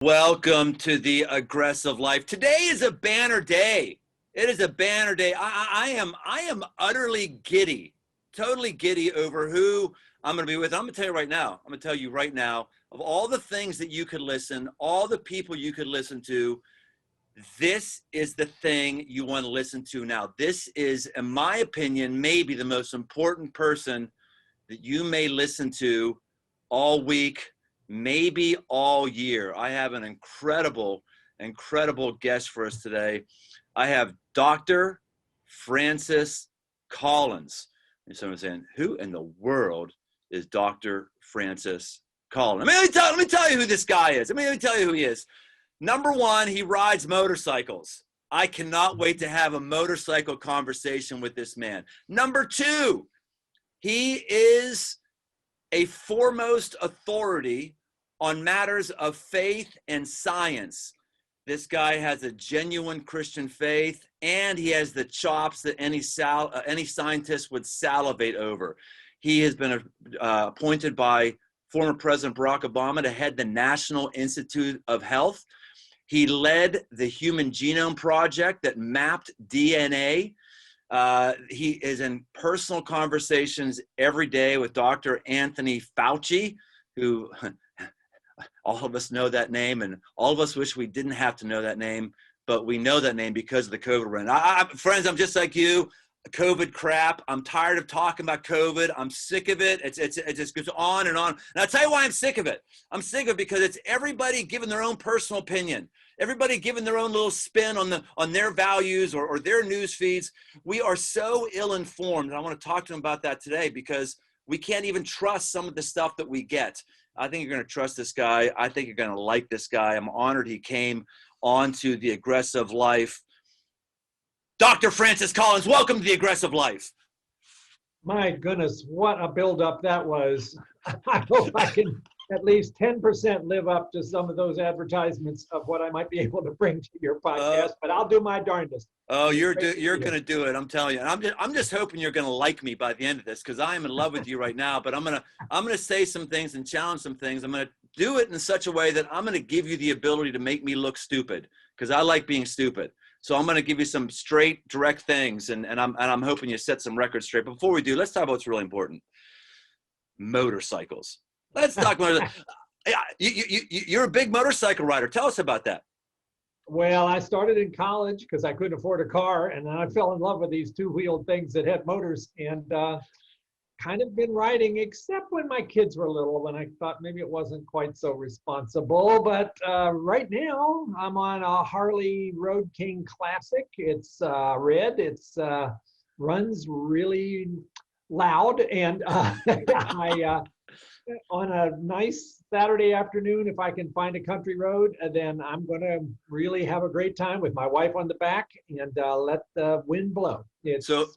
Welcome to the aggressive life. Today is a banner day. It is a banner day. I am utterly giddy, totally giddy over who I'm going to be with. I'm going to tell you right now. I'm going to tell you right now, of all the things that you could listen, all the people you could listen to, this is the thing you want to listen to now. This is, in my opinion, maybe the most important person that you may listen to all week, maybe all year. I have an incredible guest for us today. I have Dr. Francis Collins. And someone's saying, who in the world is Dr. Francis Collins? Let me tell you who this guy is. Let me tell you who he is. Number one, he rides motorcycles. I cannot wait to have a motorcycle conversation with this man. Number two, he is a foremost authority on matters of faith and science. This guy has a genuine Christian faith, and he has the chops that any scientist would salivate over. He has been appointed by former President Barack Obama to head the National Institute of Health. He led the Human Genome Project that mapped DNA. He is in personal conversations every day with Dr. Anthony Fauci, who all of us know that name, and all of us wish we didn't have to know that name, but we know that name because of the COVID run. Friends, I'm just like you, COVID crap. I'm tired of talking about COVID. I'm sick of it. It just goes on and on. And I'll tell you why I'm sick of it. I'm sick of it because it's everybody giving their own personal opinion. Everybody giving their own little spin on their values or their news feeds. We are so ill-informed, and I want to talk to them about that today because we can't even trust some of the stuff that we get. I think you're going to trust this guy. I think you're going to like this guy. I'm honored he came onto The Aggressive Life. Dr. Francis Collins, welcome to The Aggressive Life. My goodness, what a buildup that was. I hope I can at least 10% live up to some of those advertisements of what I might be able to bring to your podcast, but I'll do my darndest. Oh, you're going to do it. I'm telling you. And I'm just hoping you're going to like me by the end of this because I am in love with you right now. But I'm going to say some things and challenge some things. I'm going to do it in such a way that I'm going to give you the ability to make me look stupid because I like being stupid. So I'm going to give you some straight, direct things, and I'm hoping you set some records straight. But before we do, let's talk about what's really important: motorcycles. Let's talk about it. You're a big motorcycle rider. Tell us about that. Well, I started in college because I couldn't afford a car, and then I fell in love with these two-wheeled things that had motors, and kind of been riding, except when my kids were little, when I thought maybe it wasn't quite so responsible. But right now, I'm on a Harley Road King Classic. It's red. It's runs really loud, and on a nice Saturday afternoon, if I can find a country road, then I'm going to really have a great time with my wife on the back and let the wind blow. So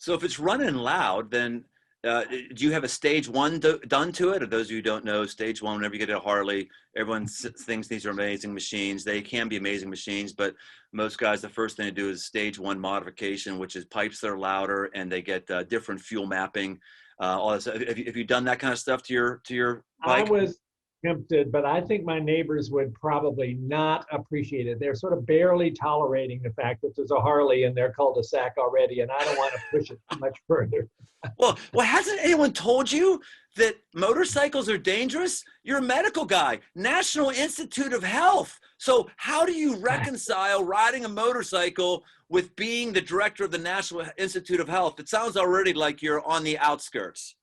if it's running loud, then do you have a stage one done to it? Or those of you who don't know, stage one, whenever you get a Harley, everyone thinks these are amazing machines. They can be amazing machines, but most guys, the first thing to do is stage one modification, which is pipes that are louder and they get different fuel mapping. All this. Have you done that kind of stuff to your bike? I was tempted, but I think my neighbors would probably not appreciate it. They're sort of barely tolerating the fact that there's a Harley in their cul-de-sac already, and I don't want to push it too much further. Well, hasn't anyone told you that motorcycles are dangerous? You're a medical guy, National Institute of Health. So how do you reconcile riding a motorcycle with being the director of the National Institute of Health? It sounds already like you're on the outskirts.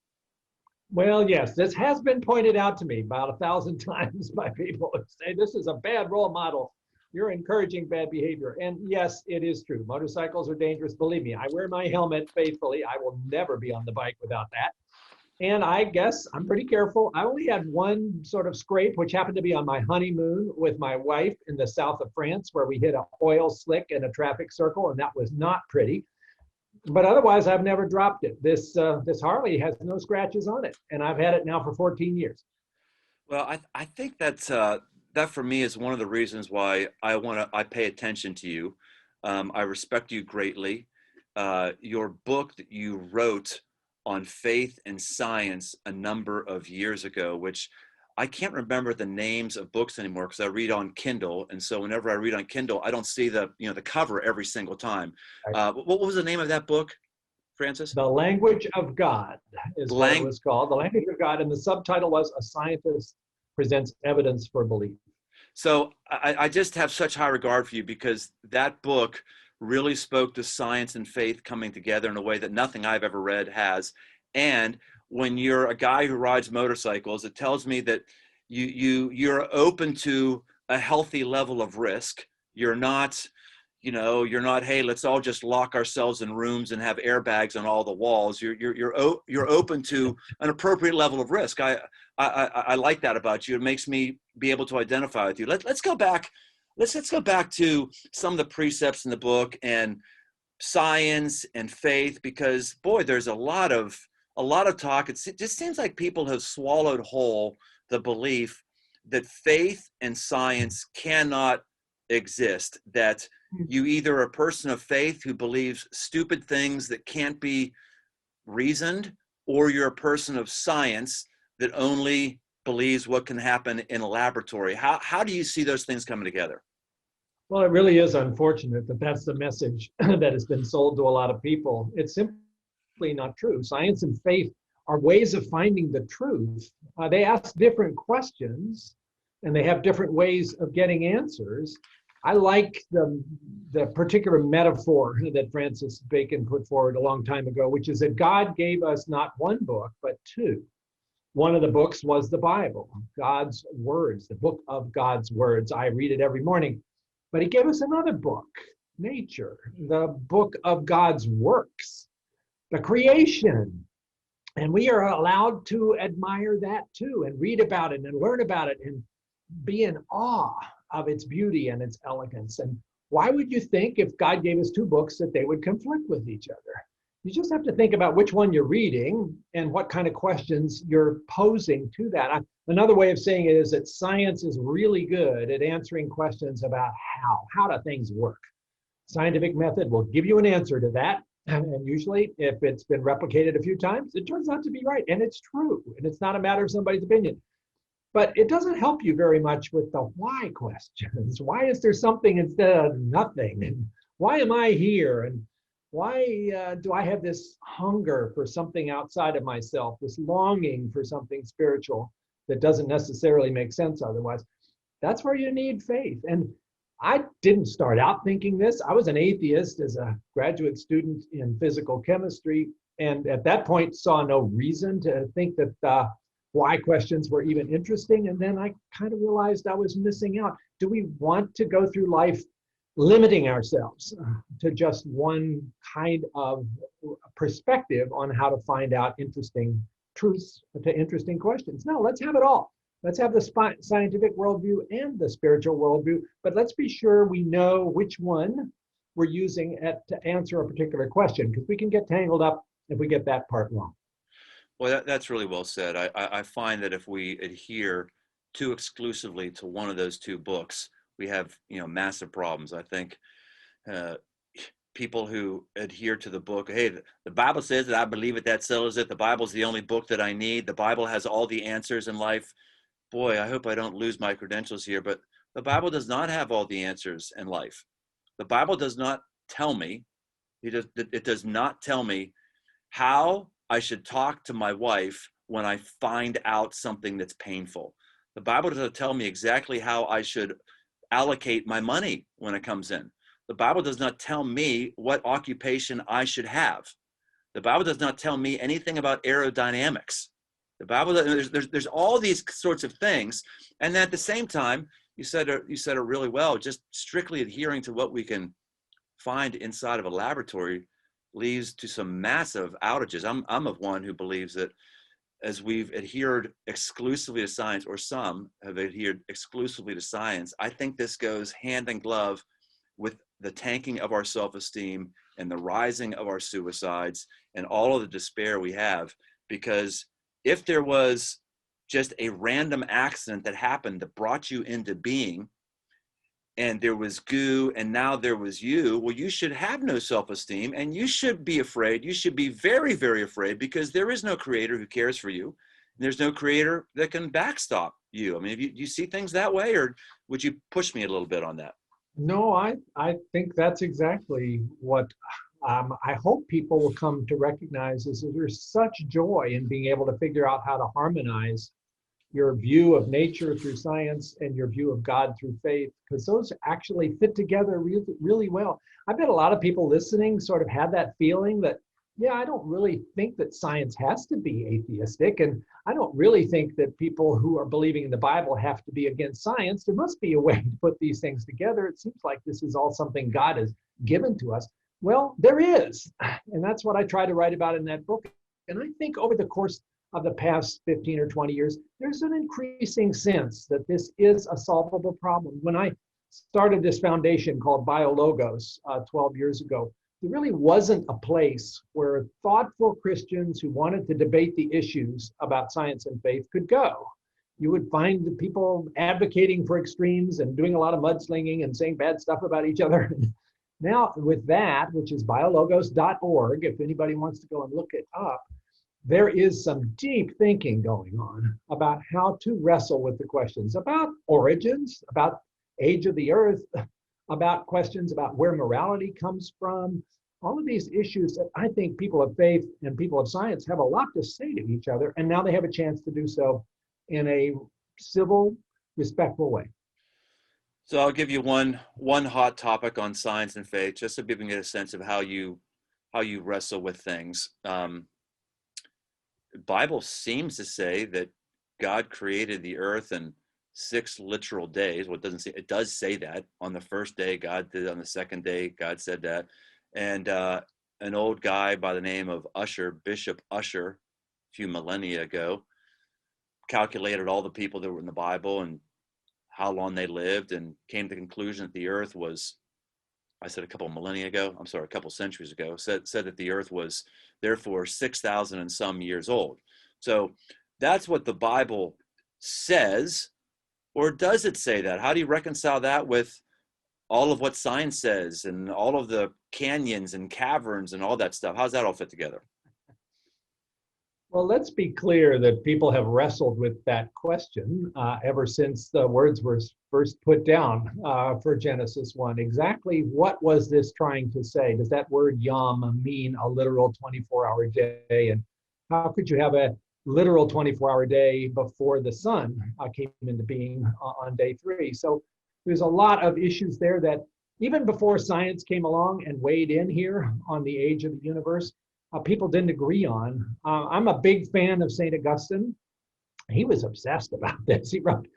Well, yes, this has been pointed out to me about 1,000 times by people who say this is a bad role model. You're encouraging bad behavior. And yes, it is true. Motorcycles are dangerous. Believe me, I wear my helmet faithfully. I will never be on the bike without that. And I guess I'm pretty careful. I only had one sort of scrape, which happened to be on my honeymoon with my wife in the south of France, where we hit an oil slick in a traffic circle, and that was not pretty. But otherwise, I've never dropped it. This Harley has no scratches on it, and I've had it now for 14 years. Well, I think that for me is one of the reasons why I pay attention to you. I respect you greatly. Your book that you wrote on faith and science a number of years ago, which I can't remember the names of books anymore because I read on Kindle. And so whenever I read on Kindle, I don't see the, the cover every single time. What was the name of that book, Francis? The Language of God is what it Lang was called. The Language of God. And the subtitle was A Scientist Presents Evidence for Belief. So I just have such high regard for you because that book really spoke to science and faith coming together in a way that nothing I've ever read has. And when you're a guy who rides motorcycles, it tells me that you're open to a healthy level of risk. You're not, you're not, hey, let's all just lock ourselves in rooms and have airbags on all the walls. You're open to an appropriate level of risk. I like that about you. It makes me be able to identify with you. Let's go back. Let's go back to some of the precepts in the book and science and faith, because boy, there's a lot of talk. It just seems like people have swallowed whole the belief that faith and science cannot exist, that you either are a person of faith who believes stupid things that can't be reasoned, or you're a person of science that only believes what can happen in a laboratory. How do you see those things coming together? Well, it really is unfortunate that that's the message that has been sold to a lot of people. It's simply not true. Science and faith are ways of finding the truth. They ask different questions and they have different ways of getting answers. I like the particular metaphor that Francis Bacon put forward a long time ago, which is that God gave us not one book, but two. One of the books was the Bible, God's words, the book of God's words. I read it every morning. But he gave us another book, nature, the book of God's works, the creation. And we are allowed to admire that too, and read about it and learn about it and be in awe of its beauty and its elegance. And why would you think, if God gave us two books, that they would conflict with each other? You just have to think about which one you're reading and what kind of questions you're posing to that. Another way of saying it is that science is really good at answering questions about how do things work. Scientific method will give you an answer to that. And usually, if it's been replicated a few times, it turns out to be right. And it's true. And it's not a matter of somebody's opinion. But it doesn't help you very much with the why questions. Why is there something instead of nothing? And why am I here? And why do I have this hunger for something outside of myself, this longing for something spiritual that doesn't necessarily make sense otherwise? That's where you need faith. And I didn't start out thinking this. I was an atheist as a graduate student in physical chemistry, and at that point saw no reason to think that why questions were even interesting. And then I kind of realized I was missing out. Do we want to go through life limiting ourselves to just one kind of perspective on how to find out interesting truths to interesting questions? No, let's have it all. Let's have the scientific worldview and the spiritual worldview, but let's be sure we know which one we're using to answer a particular question, because we can get tangled up if we get that part wrong. Well, that's really well said. I find that if we adhere too exclusively to one of those two books, we have massive problems. I think people who adhere to the book, hey, the Bible says that, I believe it, that settles it. The Bible's the only book that I need. The Bible has all the answers in life. Boy, I hope I don't lose my credentials here, but the Bible does not have all the answers in life. The Bible does not tell me, it does not tell me how I should talk to my wife when I find out something that's painful. The Bible doesn't tell me exactly how I should allocate my money when it comes in. The Bible does not tell me what occupation I should have. The Bible does not tell me anything about aerodynamics. The Bible, there's all these sorts of things. And then at the same time, you said it really well, just strictly adhering to what we can find inside of a laboratory leads to some massive outages. I'm of one who believes that as we've adhered exclusively to science, or some have adhered exclusively to science, I think this goes hand in glove with the tanking of our self-esteem and the rising of our suicides and all of the despair we have. Because if there was just a random accident that happened that brought you into being, and there was goo, and now there was you, well, you should have no self-esteem, and you should be afraid. You should be very, very afraid, because there is no creator who cares for you. There's no creator that can backstop you? I mean, do you see things that way, or would you push me a little bit on that? No, I think that's exactly what I hope people will come to recognize is that there's such joy in being able to figure out how to harmonize your view of nature through science and your view of God through faith, because those actually fit together really, really well. I bet a lot of people listening sort of had that feeling that, yeah, I don't really think that science has to be atheistic. And I don't really think that people who are believing in the Bible have to be against science. There must be a way to put these things together. It seems like this is all something God has given to us. Well, there is. And that's what I try to write about in that book. And I think over the course of the past 15 or 20 years, there's an increasing sense that this is a solvable problem. When I started this foundation called BioLogos 12 years ago, there really wasn't a place where thoughtful Christians who wanted to debate the issues about science and faith could go. You would find the people advocating for extremes and doing a lot of mudslinging and saying bad stuff about each other. Now with that, which is biologos.org, if anybody wants to go and look it up, there is some deep thinking going on about how to wrestle with the questions about origins, about age of the earth, about questions about where morality comes from. All of these issues that I think people of faith and people of science have a lot to say to each other, and now they have a chance to do so in a civil, respectful way. So I'll give you one hot topic on science and faith, just so people can get a sense of how you wrestle with things. The Bible seems to say that God created the earth in 6 literal days. Well, it doesn't say, it does say that on the first day God did it, on the second day God said that. And an old guy by the name of Bishop Usher, a few millennia ago, calculated all the people that were in the Bible and how long they lived, and came to the conclusion that the earth was, I said a couple centuries ago, said that the earth was therefore 6,000 and some years old. So that's what the Bible says. Or does it say that? How do you reconcile that with all of what science says and all of the canyons and caverns and all that stuff? How's that all fit together? Well, let's be clear that people have wrestled with that question ever since the words were first put down for Genesis 1. Exactly what was this trying to say? Does that word yom mean a literal 24-hour day? And how could you have a literal 24-hour day before the sun came into being on day 3? So there's a lot of issues there that even before science came along and weighed in here on the age of the universe, people didn't agree on. I'm a big fan of St. Augustine. He was obsessed about this. He wrote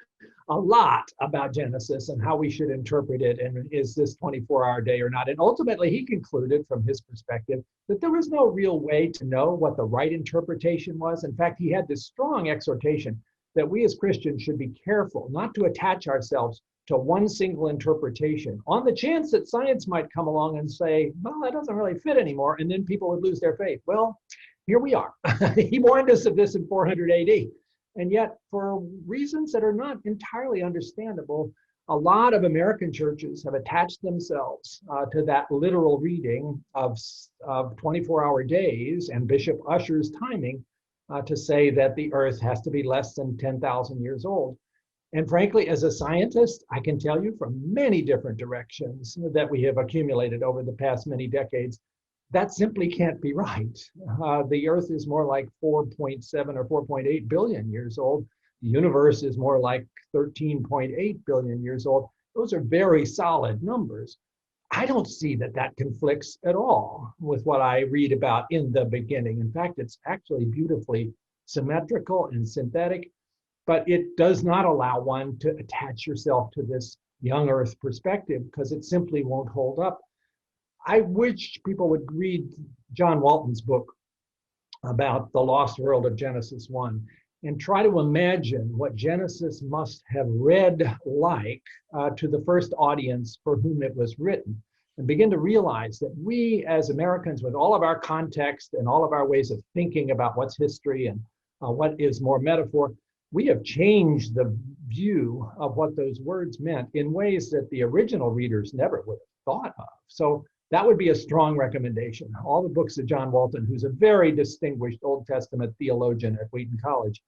a lot about Genesis and how we should interpret it, and is this 24-hour day or not. And ultimately, he concluded from his perspective that there was no real way to know what the right interpretation was. In fact, he had this strong exhortation that we as Christians should be careful not to attach ourselves to one single interpretation on the chance that science might come along and say, well, that doesn't really fit anymore, and then people would lose their faith. Well, here we are. He warned us of this in 400 AD. And yet, for reasons that are not entirely understandable, a lot of American churches have attached themselves to that literal reading of 24-hour days and Bishop Usher's timing to say that the earth has to be less than 10,000 years old. And frankly, as a scientist, I can tell you from many different directions that we have accumulated over the past many decades, that simply can't be right. The Earth is more like 4.7 or 4.8 billion years old. The universe is more like 13.8 billion years old. Those are very solid numbers. I don't see that that conflicts at all with what I read about in the beginning. In fact, it's actually beautifully symmetrical and synthetic, but it does not allow one to attach yourself to this young Earth perspective because it simply won't hold up. I wish people would read John Walton's book about the lost world of Genesis 1 and try to imagine what Genesis must have read like to the first audience for whom it was written, and begin to realize that we as Americans, with all of our context and all of our ways of thinking about what's history and what is more metaphor, we have changed the view of what those words meant in ways that the original readers never would have thought of. So that would be a strong recommendation. All the books of John Walton, who's a very distinguished Old Testament theologian at Wheaton College,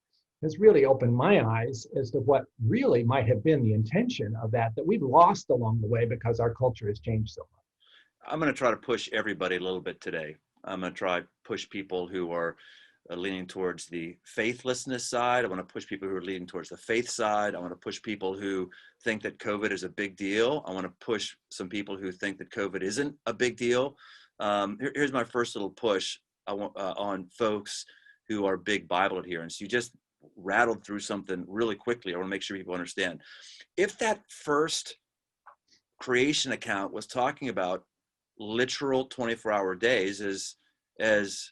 has really opened my eyes as to what really might have been the intention of that we've lost along the way because our culture has changed so much. I'm going to try to push everybody a little bit today. I'm going to try to push people who are leaning towards the faithlessness side. I want to push people who are leaning towards the faith side. I want to push people who think that COVID is a big deal. I want to push some people who think that COVID isn't a big deal. Here's my first little push on folks who are big Bible adherents. You just rattled through something really quickly. I want to make sure people understand. If that first creation account was talking about literal 24-hour days, as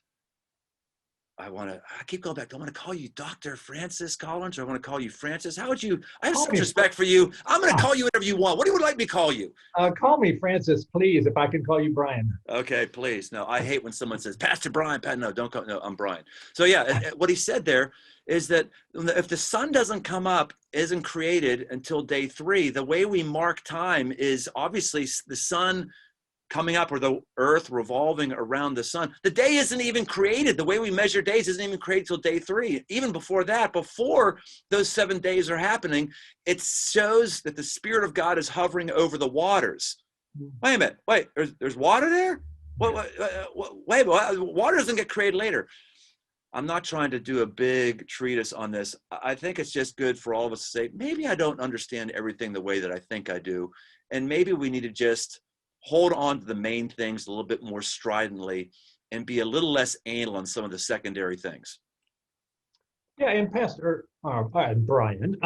I keep going back. Do I want to call you Dr. Francis Collins, or I want to call you Francis? How would you? I have such respect for you. I'm going to call you whatever you want. What do you like me to call you? Call me Francis, please. If I can call you Brian. Okay, please. No, I hate when someone says Pastor Brian. No, don't call. No, I'm Brian. So yeah, what he said there is that if the sun doesn't come up, isn't created until day 3, the way we mark time is obviously the sun coming up, or the earth revolving around the sun. The day isn't even created. The way we measure days isn't even created till day 3. Even before that, before those 7 days are happening, it shows that the Spirit of God is hovering over the waters. Wait a minute. Wait, there's water there? Wait, water doesn't get created later. I'm not trying to do a big treatise on this. I think it's just good for all of us to say, maybe I don't understand everything the way that I think I do. And maybe we need to just hold on to the main things a little bit more stridently and be a little less anal on some of the secondary things. Yeah, and Pastor Brian,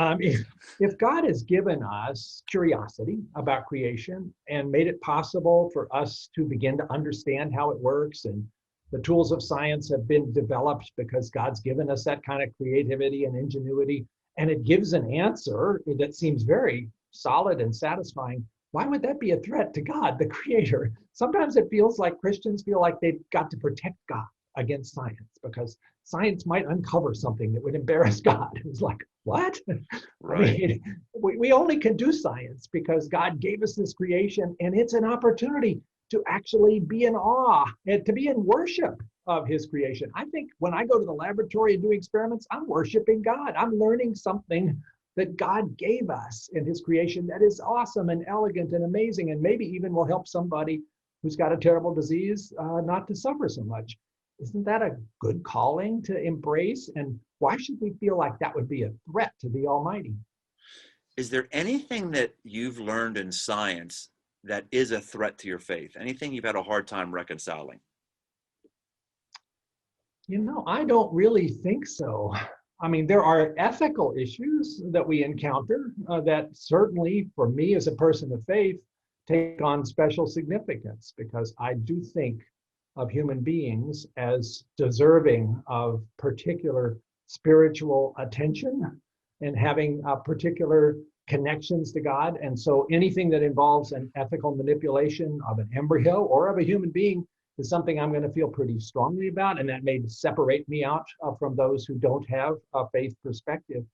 if God has given us curiosity about creation and made it possible for us to begin to understand how it works, and the tools of science have been developed because God's given us that kind of creativity and ingenuity, and it gives an answer that seems very solid and satisfying, why would that be a threat to God, the creator? Sometimes it feels like Christians feel like they've got to protect God against science because science might uncover something that would embarrass God. It's like, what? Right. I mean, we only can do science because God gave us this creation, and it's an opportunity to actually be in awe and to be in worship of his creation. I think when I go to the laboratory and do experiments, I'm worshiping God. I'm learning something that God gave us in his creation that is awesome and elegant and amazing, and maybe even will help somebody who's got a terrible disease not to suffer so much. Isn't that a good calling to embrace? And why should we feel like that would be a threat to the Almighty? Is there anything that you've learned in science that is a threat to your faith? Anything you've had a hard time reconciling? I don't really think so. I mean, there are ethical issues that we encounter that certainly, for me as a person of faith, take on special significance, because I do think of human beings as deserving of particular spiritual attention and having particular connections to God. And so anything that involves an ethical manipulation of an embryo or of a human being is something I'm going to feel pretty strongly about, and that may separate me out from those who don't have a faith perspective.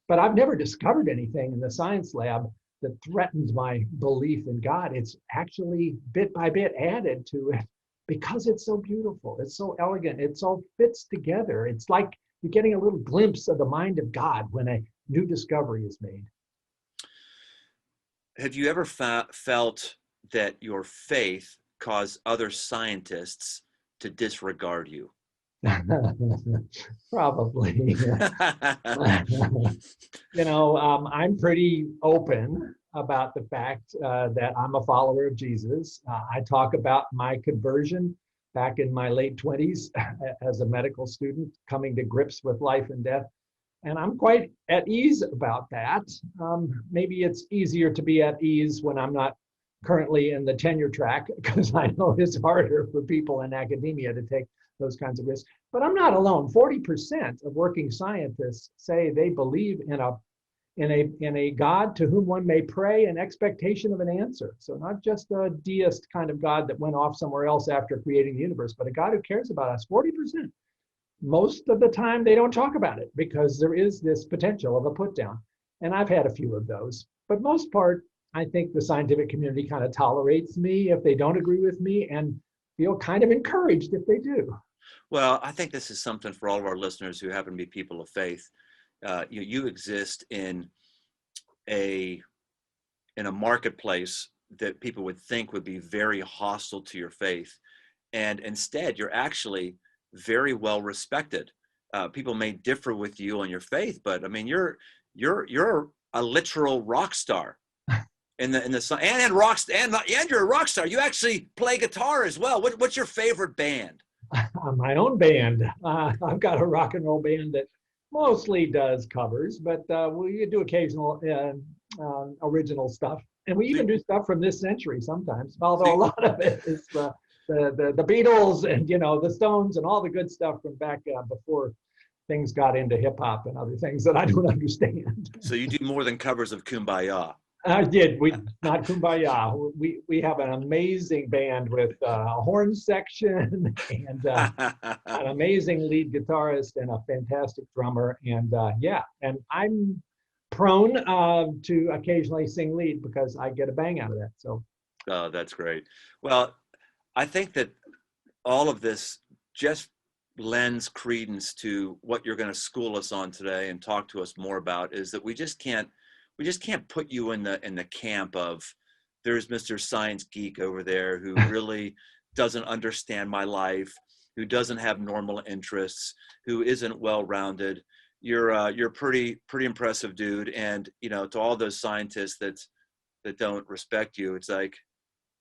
But I've never discovered anything in the science lab that threatens my belief in God. It's actually bit by bit added to it because it's so beautiful, it's so elegant, it all fits together. It's like you're getting a little glimpse of the mind of God when a new discovery is made. Have you ever felt that your faith caused other scientists to disregard you? Probably. I'm pretty open about the fact that I'm a follower of Jesus. I talk about my conversion back in my late 20s as a medical student, coming to grips with life and death. And I'm quite at ease about that. Maybe it's easier to be at ease when I'm not currently in the tenure track, because I know it's harder for people in academia to take those kinds of risks. But I'm not alone. 40% of working scientists say they believe in a God to whom one may pray in expectation of an answer. So not just a deist kind of God that went off somewhere else after creating the universe, but a God who cares about us. 40%. Most of the time they don't talk about it because there is this potential of a put down. And I've had a few of those. But most part, I think the scientific community kind of tolerates me if they don't agree with me, and feel kind of encouraged if they do. Well, I think this is something for all of our listeners who happen to be people of faith. you exist in a marketplace that people would think would be very hostile to your faith, and instead you're actually very well respected. People may differ with you on your faith, but I mean you're a literal rock star in the sun, and you're a rock star. You actually play guitar as well. What's your favorite band? My own band. I've got a rock and roll band that mostly does covers, but we do occasional original stuff. And we even do stuff from this century sometimes, although a lot of it is the Beatles and, the Stones and all the good stuff from back before things got into hip hop and other things that I don't understand. So you do more than covers of Kumbaya. I did. We not Kumbaya. We have an amazing band with a horn section and an amazing lead guitarist and a fantastic drummer. And and I'm prone to occasionally sing lead because I get a bang out of that. So. Oh, that's great. Well, I think that all of this just lends credence to what you're going to school us on today and talk to us more about, is that we just can't put you in the camp of there's Mr. Science Geek over there who really doesn't understand my life, who doesn't have normal interests, who isn't well-rounded. You're pretty impressive dude. And, to all those scientists that don't respect you, it's like,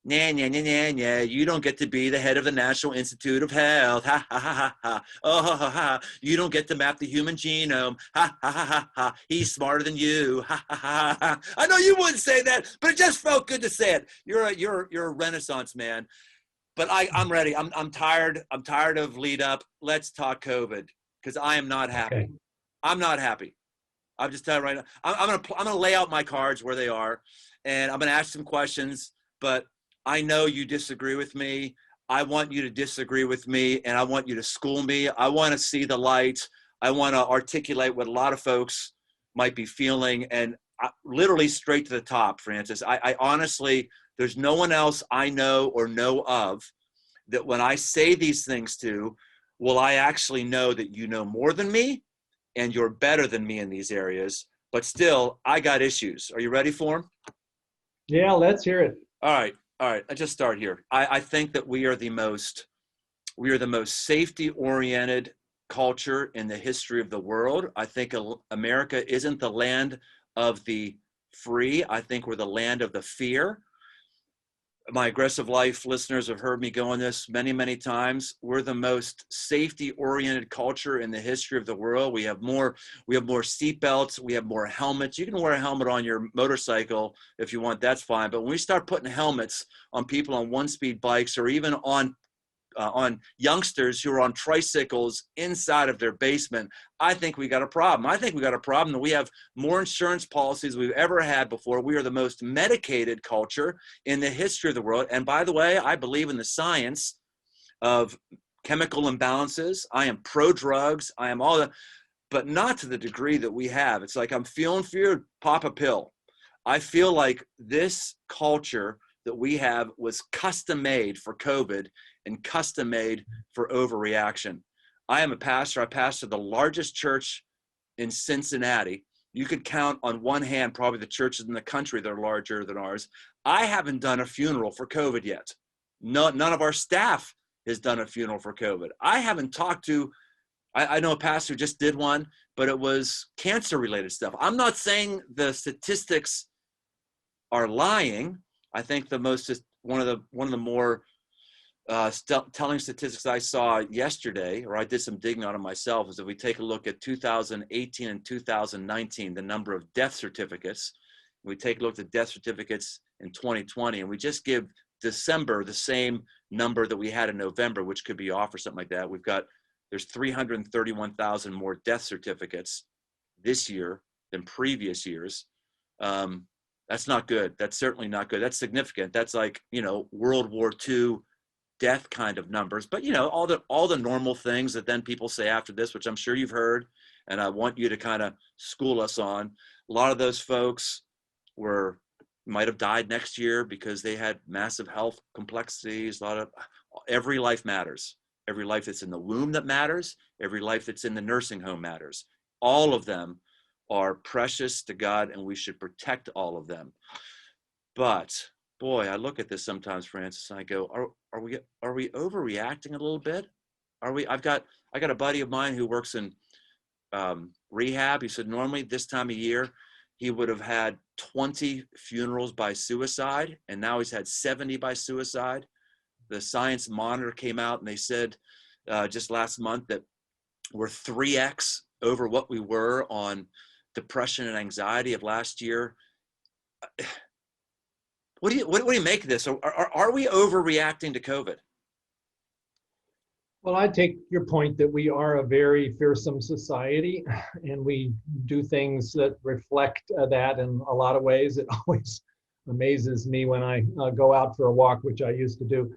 nah, nah, nah, nah, nah. You don't get to be the head of the National Institute of Health. Ha, ha, ha, ha, ha. Oh, ha, ha, ha. You don't get to map the human genome. Ha, ha, ha, ha, ha. He's smarter than you. Ha, ha, ha, ha. I know you wouldn't say that, but it just felt good to say it. You're a Renaissance man. But I'm ready. I'm tired. I'm tired of lead up. Let's talk COVID, because I am not happy. Okay. I'm not happy. I'm just telling you right now. I'm gonna lay out my cards where they are, and I'm gonna ask some questions. But I know you disagree with me. I want you to disagree with me, and I want you to school me. I want to see the light. I want to articulate what a lot of folks might be feeling, and literally straight to the top, Francis. I honestly, there's no one else I know or know of that when I say these things to, will I actually know that you know more than me and you're better than me in these areas, but still, I got issues. Are you ready for them? Yeah, let's hear it. All right. I just start here. I think that we are the most safety-oriented culture in the history of the world. I think America isn't the land of the free. I think we're the land of the fear. My Aggressive Life listeners have heard me go on this many, many times. We're the most safety-oriented culture in the history of the world. We have more seatbelts. We have more helmets. You can wear a helmet on your motorcycle if you want. That's fine. But when we start putting helmets on people on one-speed bikes, or even on youngsters who are on tricycles inside of their basement, I think we got a problem. I think we got a problem that we have more insurance policies than we've ever had before. We are the most medicated culture in the history of the world. And by the way, I believe in the science of chemical imbalances. I am pro-drugs. I am all that, but not to the degree that we have. It's like, I'm feeling feared, pop a pill. I feel like this culture that we have was custom made for COVID and custom made for overreaction. I am a pastor. I pastor the largest church in Cincinnati. You could count on one hand probably the churches in the country that are larger than ours. I haven't done a funeral for COVID yet. No, none of our staff has done a funeral for COVID. I haven't talked to, I know a pastor just did one, but it was cancer related stuff. I'm not saying the statistics are lying. I think one of the more telling statistics I saw yesterday, or I did some digging on it myself, is if we take a look at 2018 and 2019, the number of death certificates, we take a look at death certificates in 2020, and we just give December the same number that we had in November, which could be off or something like that. There's 331,000 more death certificates this year than previous years. That's not good. That's certainly not good. That's significant. That's like, World War II death kind of numbers. But, all the normal things that then people say after this, which I'm sure you've heard, and I want you to kind of school us on. A lot of those folks might have died next year because they had massive health complexities. Every life matters. Every life that's in the womb that matters. Every life that's in the nursing home matters. All of them are precious to God and we should protect all of them. But boy, I look at this sometimes, Francis, and I go, are we overreacting a little bit? Are we? I got a buddy of mine who works in rehab. He said normally this time of year he would have had 20 funerals by suicide, and now he's had 70 by suicide. The Science Monitor came out and they said just last month that we're 3x over what we were on depression and anxiety of last year. What do you make of this? Are we overreacting to COVID? Well, I take your point that we are a very fearsome society, and we do things that reflect that in a lot of ways. It always amazes me when I go out for a walk, which I used to do,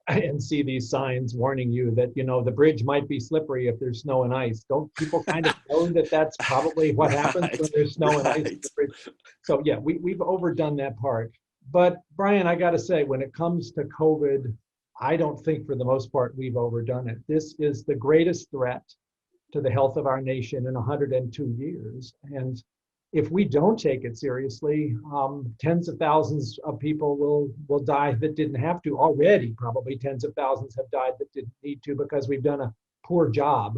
and see these signs warning you that, the bridge might be slippery if there's snow and ice. Don't people kind of know that that's probably what happens when there's snow and ice on the bridge? So yeah, we've overdone that part. But Brian, I got to say, when it comes to COVID, I don't think for the most part we've overdone it. This is the greatest threat to the health of our nation in 102 years. And if we don't take it seriously, tens of thousands of people will die that didn't have to already. Probably tens of thousands have died that didn't need to, because we've done a poor job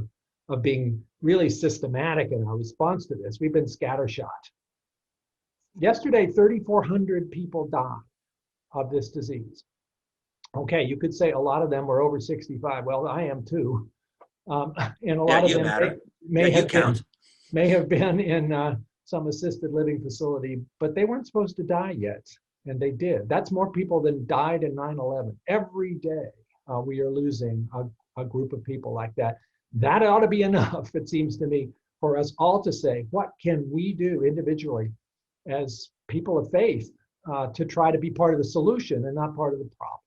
of being really systematic in our response to this. We've been scattershot. Yesterday, 3,400 people died of this disease. Okay, you could say a lot of them were over 65. Well, I am too. And a lot of them may have been in some assisted living facility, but they weren't supposed to die yet, and they did. That's more people than died in 9/11. Every day we are losing a group of people like that. That ought to be enough, it seems to me, for us all to say, what can we do individually as people of faith to try to be part of the solution and not part of the problem?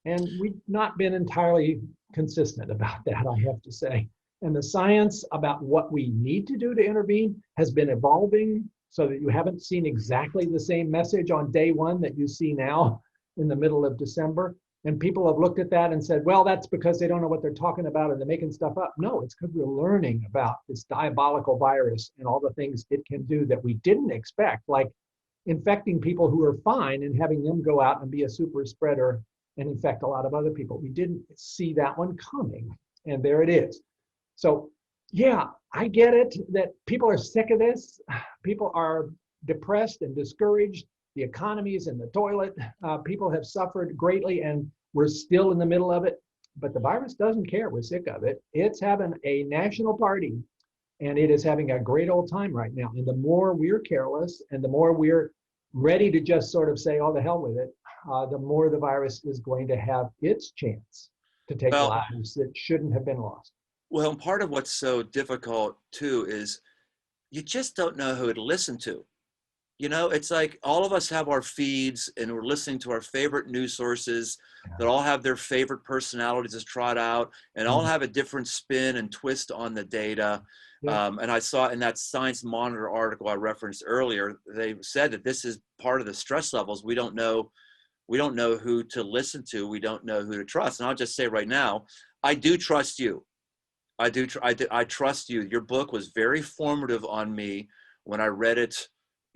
And we've not been entirely consistent about that, I have to say. And the science about what we need to do to intervene has been evolving, so that you haven't seen exactly the same message on day one that you see now in the middle of December. And people have looked at that and said, well, that's because they don't know what they're talking about and they're making stuff up. No, it's because we're learning about this diabolical virus and all the things it can do that we didn't expect, like infecting people who are fine and having them go out and be a super spreader and infect a lot of other people. We didn't see that one coming, and there it is. So yeah, I get it that people are sick of this. People are depressed and discouraged. The economy is in the toilet. People have suffered greatly, and we're still in the middle of it. But the virus doesn't care. We're sick of it. It's having a national party, and it is having a great old time right now. And the more we're careless and the more we're ready to just sort of say, oh, the hell with it, the more the virus is going to have its chance to take lives that shouldn't have been lost. Well, and part of what's so difficult too is you just don't know who to listen to. It's like all of us have our feeds and we're listening to our favorite news sources that all have their favorite personalities as trot out and all have a different spin and twist on the data. Yeah. And I saw in that Science Monitor article I referenced earlier, they said that this is part of the stress levels. We don't know who to listen to. We don't know who to trust. And I'll just say right now, I do trust you. I trust you. Your book was very formative on me when I read it,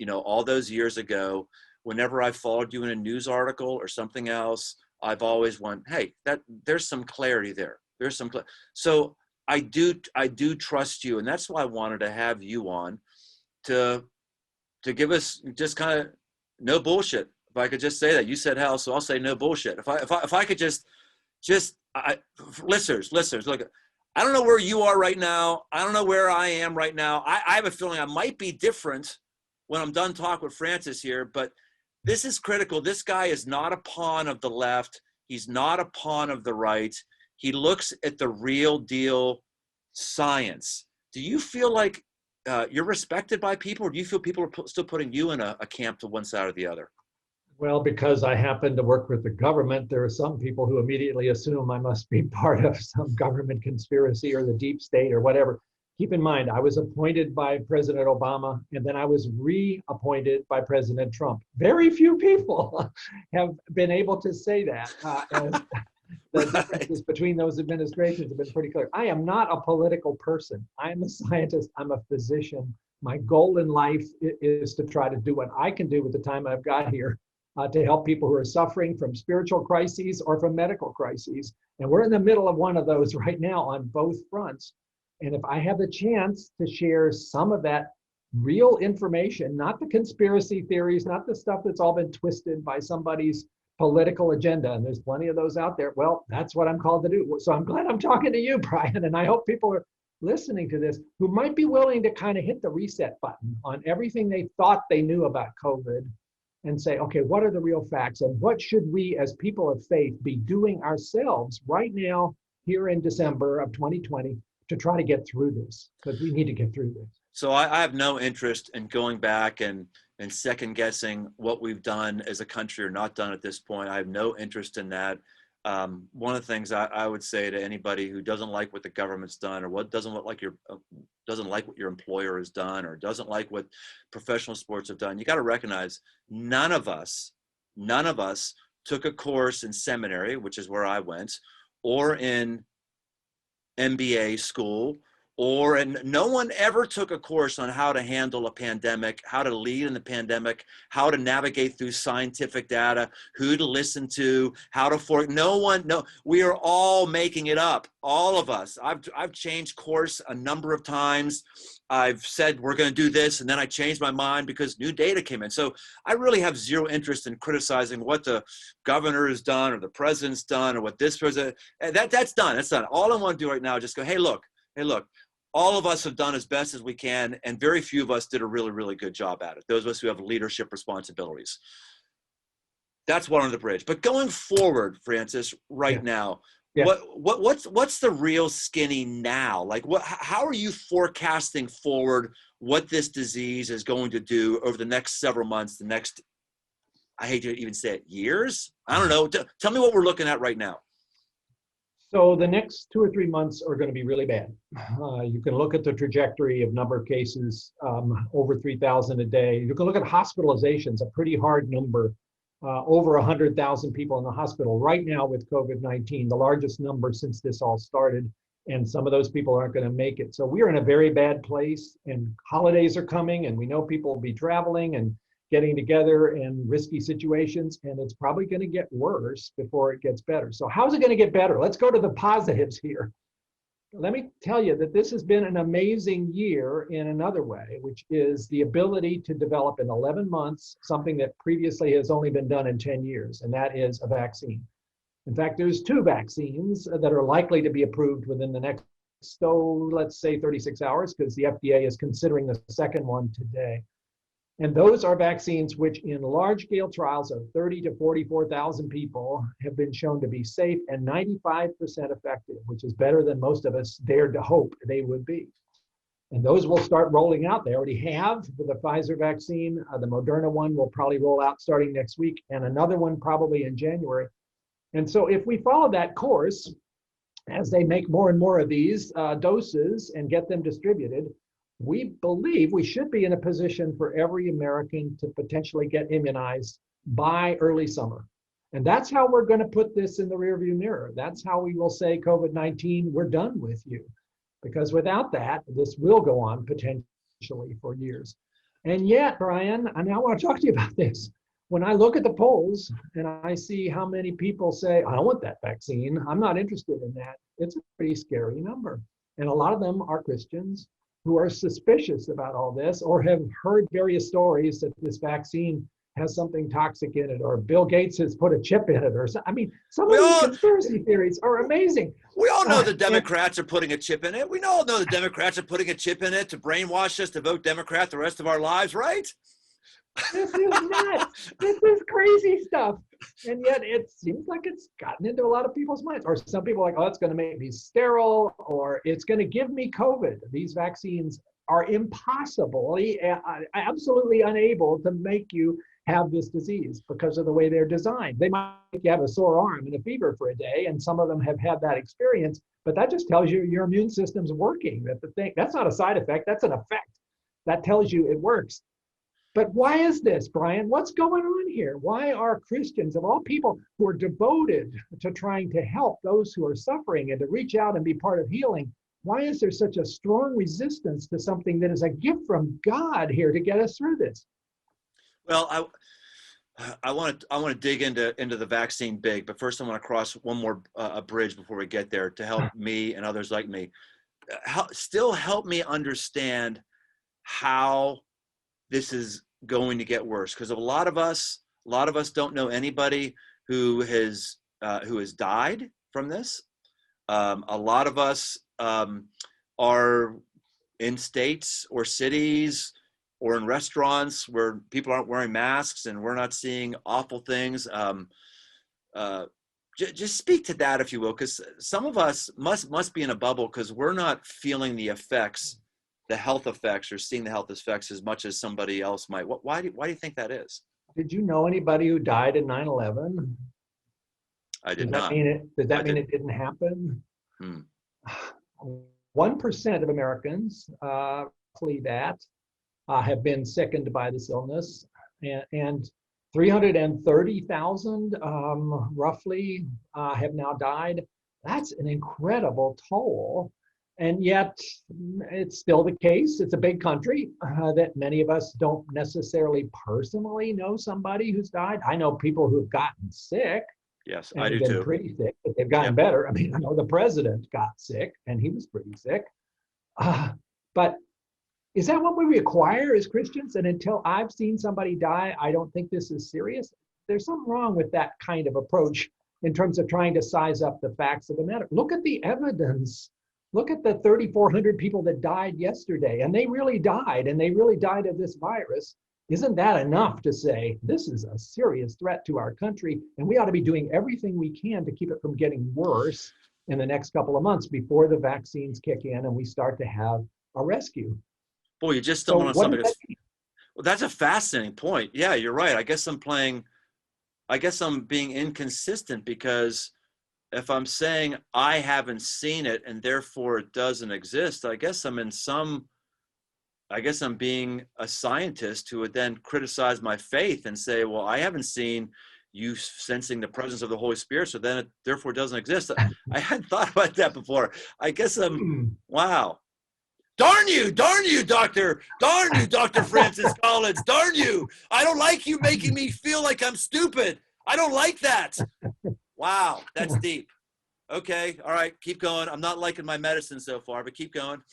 all those years ago. Whenever I followed you in a news article or something else, I've always went, hey, there's some clarity there. So I do trust you. And that's why I wanted to have you on to give us just kind of no bullshit. If I could just say that. You said hell, so I'll say no bullshit. If I could just listeners, look, I don't know where you are right now. I don't know where I am right now. I have a feeling I might be different when I'm done talking with Francis here, but this is critical. This guy is not a pawn of the left. He's not a pawn of the right. He looks at the real deal science. Do you feel like you're respected by people, or do you feel people are still putting you in a camp to one side or the other? Well, because I happen to work with the government, there are some people who immediately assume I must be part of some government conspiracy or the deep state or whatever. Keep in mind, I was appointed by President Obama, and then I was reappointed by President Trump. Very few people have been able to say that. The differences between those administrations have been pretty clear. I am not a political person. I'm a scientist. I'm a physician. My goal in life is to try to do what I can do with the time I've got here to help people who are suffering from spiritual crises or from medical crises. And we're in the middle of one of those right now on both fronts. And if I have the chance to share some of that real information, not the conspiracy theories, not the stuff that's all been twisted by somebody's political agenda, and there's plenty of those out there, well, that's what I'm called to do. So I'm glad I'm talking to you, Brian, and I hope people are listening to this who might be willing to kind of hit the reset button on everything they thought they knew about COVID and say, okay, what are the real facts and what should we as people of faith be doing ourselves right now here in December of 2020 to try to get through this, because we need to get through this. So I have no interest in going back and second guessing what we've done as a country or not done at this point. I have no interest in that. One of the things I would say to anybody who doesn't like what the government's done, or what doesn't like what your employer has done, or doesn't like what professional sports have done, you got to recognize none of us took a course in seminary, which is where I went, or in MBA school, and no one ever took a course on how to handle a pandemic, how to lead in the pandemic, how to navigate through scientific data, who to listen to, we are all making it up, all of us. I've changed course a number of times. I've said we're going to do this, and then I changed my mind because new data came in. So I really have zero interest in criticizing what the governor has done or the president's done or what this president, that's done. That's done. All I want to do right now is just go, hey, look, all of us have done as best as we can, and very few of us did a really, really good job at it. Those of us who have leadership responsibilities. That's one on the bridge. But going forward, Francis, now, what's the real skinny now? Like, how are you forecasting forward what this disease is going to do over the next several months, I hate to even say it, years? I don't know. Tell me what we're looking at right now. So the next 2 or 3 months are going to be really bad. You can look at the trajectory of number of cases, over 3,000 a day. You can look at hospitalizations, a pretty hard number, over 100,000 people in the hospital right now with COVID-19, the largest number since this all started. And some of those people aren't going to make it. So we're in a very bad place, and holidays are coming, and we know people will be traveling and getting together in risky situations, and it's probably going to get worse before it gets better. So how's it going to get better? Let's go to the positives here. Let me tell you that this has been an amazing year in another way, which is the ability to develop in 11 months something that previously has only been done in 10 years, and that is a vaccine. In fact, there's 2 vaccines that are likely to be approved within the next, let's say 36 hours, because the FDA is considering the second one today. And those are vaccines which in large-scale trials of 30 to 44,000 people have been shown to be safe and 95% effective, which is better than most of us dared to hope they would be. And those will start rolling out. They already have for the Pfizer vaccine. The Moderna one will probably roll out starting next week, and another one probably in January. And so if we follow that course, as they make more and more of these doses and get them distributed, we believe we should be in a position for every American to potentially get immunized by early summer. And that's how we're going to put this in the rearview mirror. That's how we will say, COVID-19, we're done with you. Because without that, this will go on potentially for years. And yet, Brian, I want to talk to you about this. When I look at the polls and I see how many people say, I don't want that vaccine, I'm not interested in that, it's a pretty scary number. And a lot of them are Christians who are suspicious about all this, or have heard various stories that this vaccine has something toxic in it, or Bill Gates has put a chip in it, or some of these conspiracy theories are amazing. We all know the Democrats are putting a chip in it. We all know the Democrats are putting a chip in it to brainwash us to vote Democrat the rest of our lives, right? This is nuts. This is crazy stuff. And yet it seems like it's gotten into a lot of people's minds. Or some people are like, oh, it's going to make me sterile, or it's going to give me COVID. These vaccines are impossibly, absolutely unable to make you have this disease because of the way they're designed. They might make you have a sore arm and a fever for a day, and some of them have had that experience, but that just tells you your immune system's working. That's not a side effect, that's an effect. That tells you it works. But why is this, Brian? What's going on here? Why are Christians, of all people who are devoted to trying to help those who are suffering and to reach out and be part of healing, Why is there such a strong resistance to something that is a gift from God here to get us through this? Well, I want to dig into the vaccine big, but first I want to cross one more a bridge before we get there to help me and others like me. Still help me understand how this is going to get worse, because a lot of us don't know anybody who has died from this. A lot of us are in states or cities or in restaurants where people aren't wearing masks and we're not seeing awful things. Just speak to that, if you will, because some of us must be in a bubble because we're not feeling the effects, the health effects, or seeing the health effects as much as somebody else might. Why do you think that is? Did you know anybody who died in 9/11? I did Does that not. mean does that I mean did. it didn't happen? Hmm. 1% of Americans, roughly that, have been sickened by this illness, and 330,000 roughly have now died. That's an incredible toll. And yet, it's still the case. It's a big country that many of us don't necessarily personally know somebody who's died. I know people who've gotten sick Yes, and I have do been too. pretty sick, but they've gotten Yep. better. I mean, I know the president got sick and he was pretty sick. But is that what we require as Christians? And until I've seen somebody die, I don't think this is serious. There's something wrong with that kind of approach in terms of trying to size up the facts of the matter. Look at the evidence. Look at the 3,400 people that died yesterday, and they really died, and they really died of this virus. Isn't that enough to say this is a serious threat to our country, and we ought to be doing everything we can to keep it from getting worse in the next couple of months before the vaccines kick in and we start to have a rescue? Boy, you just So stumbled on what something does that that's, well, that's a fascinating point. Yeah, you're right. I guess I'm being inconsistent because if I'm saying I haven't seen it and therefore it doesn't exist, I guess I'm being a scientist who would then criticize my faith and say, well, I haven't seen you sensing the presence of the Holy Spirit, so then it therefore doesn't exist. I hadn't thought about that before. I guess mean? wow. Darn you, Dr. Francis Collins, darn you. I don't like you making me feel like I'm stupid. I don't like that. Wow, that's deep. Okay, all right, keep going. I'm not liking my medicine so far, but keep going.